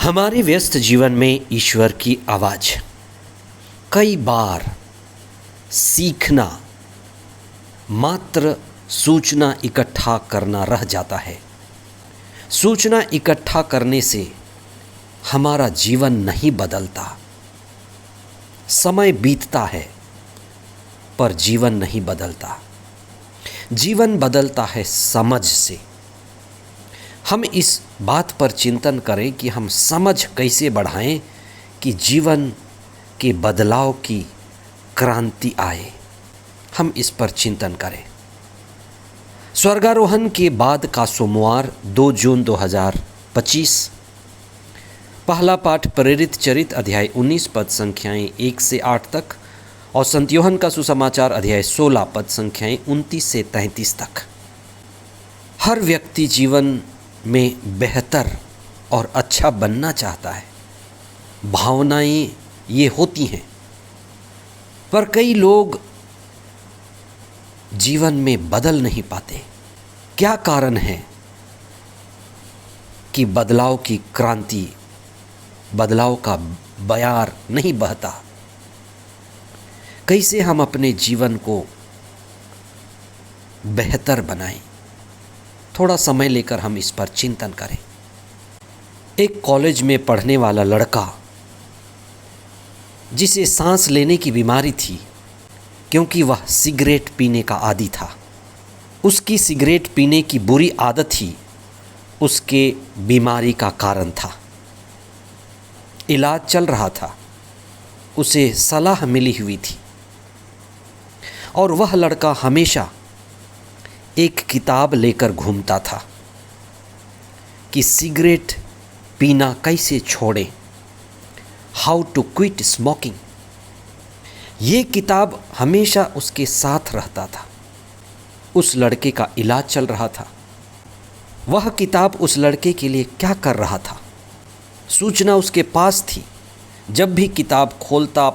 हमारे व्यस्त जीवन में ईश्वर की आवाज़ कई बार सीखना मात्र सूचना इकट्ठा करना रह जाता है। सूचना इकट्ठा करने से हमारा जीवन नहीं बदलता। समय बीतता है पर जीवन नहीं बदलता। जीवन बदलता है समझ से। हम इस बात पर चिंतन करें कि हम समझ कैसे बढ़ाएं कि जीवन के बदलाव की क्रांति आए। हम इस पर चिंतन करें। स्वर्गारोहण के बाद का सोमवार 2 जून 2025। पहला पाठ प्रेरित चरित अध्याय 19 पद संख्याएं 1 से 8 तक और संत यूहन्ना का सुसमाचार अध्याय 16 पद संख्याएं 29 से 33 तक। हर व्यक्ति जीवन में बेहतर और अच्छा बनना चाहता है। भावनाएं ये होती हैं, पर कई लोग जीवन में बदल नहीं पाते। क्या कारण है कि बदलाव की क्रांति, बदलाव का बयार नहीं बहता? कैसे हम अपने जीवन को बेहतर बनाएं? थोड़ा समय लेकर हम इस पर चिंतन करें। एक कॉलेज में पढ़ने वाला लड़का जिसे सांस लेने की बीमारी थी क्योंकि वह सिगरेट पीने का आदी था। उसकी सिगरेट पीने की बुरी आदत ही उसके बीमारी का कारण था। इलाज चल रहा था, उसे सलाह मिली हुई थी और वह लड़का हमेशा एक किताब लेकर घूमता था कि सिगरेट पीना कैसे छोड़ें, हाउ टू क्विट स्मोकिंग। ये किताब हमेशा उसके साथ रहता था। उस लड़के का इलाज चल रहा था। वह किताब उस लड़के के लिए क्या कर रहा था? सूचना उसके पास थी। जब भी किताब खोलता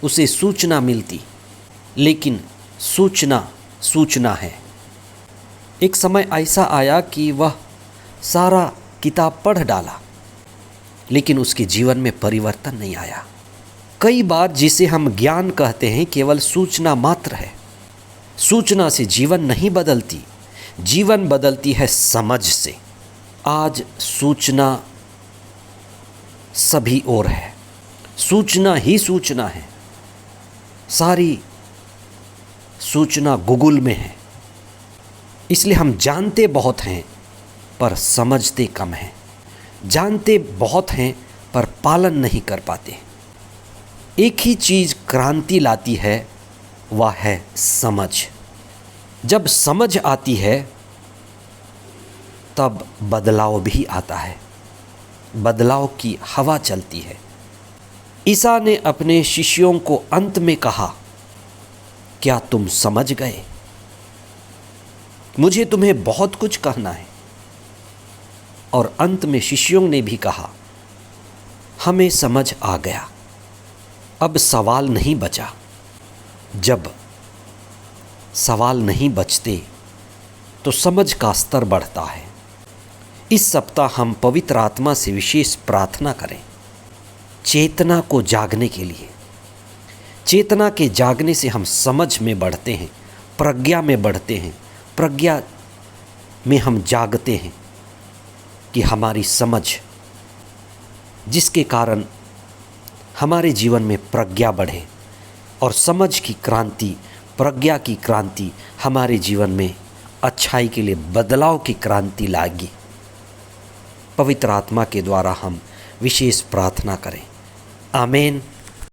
उसे सूचना मिलती, लेकिन सूचना है। एक समय ऐसा आया कि वह सारा किताब पढ़ डाला, लेकिन उसके जीवन में परिवर्तन नहीं आया। कई बार जिसे हम ज्ञान कहते हैं केवल सूचना मात्र है। सूचना से जीवन नहीं बदलती, जीवन बदलती है समझ से। आज सूचना सभी ओर है, सूचना ही सूचना है। सारी सूचना गूगल में है। इसलिए हम जानते बहुत हैं पर समझते कम हैं। जानते बहुत हैं पर पालन नहीं कर पाते। एक ही चीज़ क्रांति लाती है, वह है समझ। जब समझ आती है तब बदलाव भी आता है। बदलाव की हवा चलती है। ईसा ने अपने शिष्यों को अंत में कहा, क्या तुम समझ गए? मुझे तुम्हें बहुत कुछ कहना है। और अंत में शिष्यों ने भी कहा, हमें समझ आ गया, अब सवाल नहीं बचा। जब सवाल नहीं बचते तो समझ का स्तर बढ़ता है। इस सप्ताह हम पवित्र आत्मा से विशेष प्रार्थना करें, चेतना को जागने के लिए। चेतना के जागने से हम समझ में बढ़ते हैं, प्रज्ञा में बढ़ते हैं। प्रज्ञा में हम जागते हैं कि हमारी समझ, जिसके कारण हमारे जीवन में प्रज्ञा बढ़े और समझ की क्रांति, प्रज्ञा की क्रांति हमारे जीवन में अच्छाई के लिए बदलाव की क्रांति लाएगी। पवित्र आत्मा के द्वारा हम विशेष प्रार्थना करें। आमीन।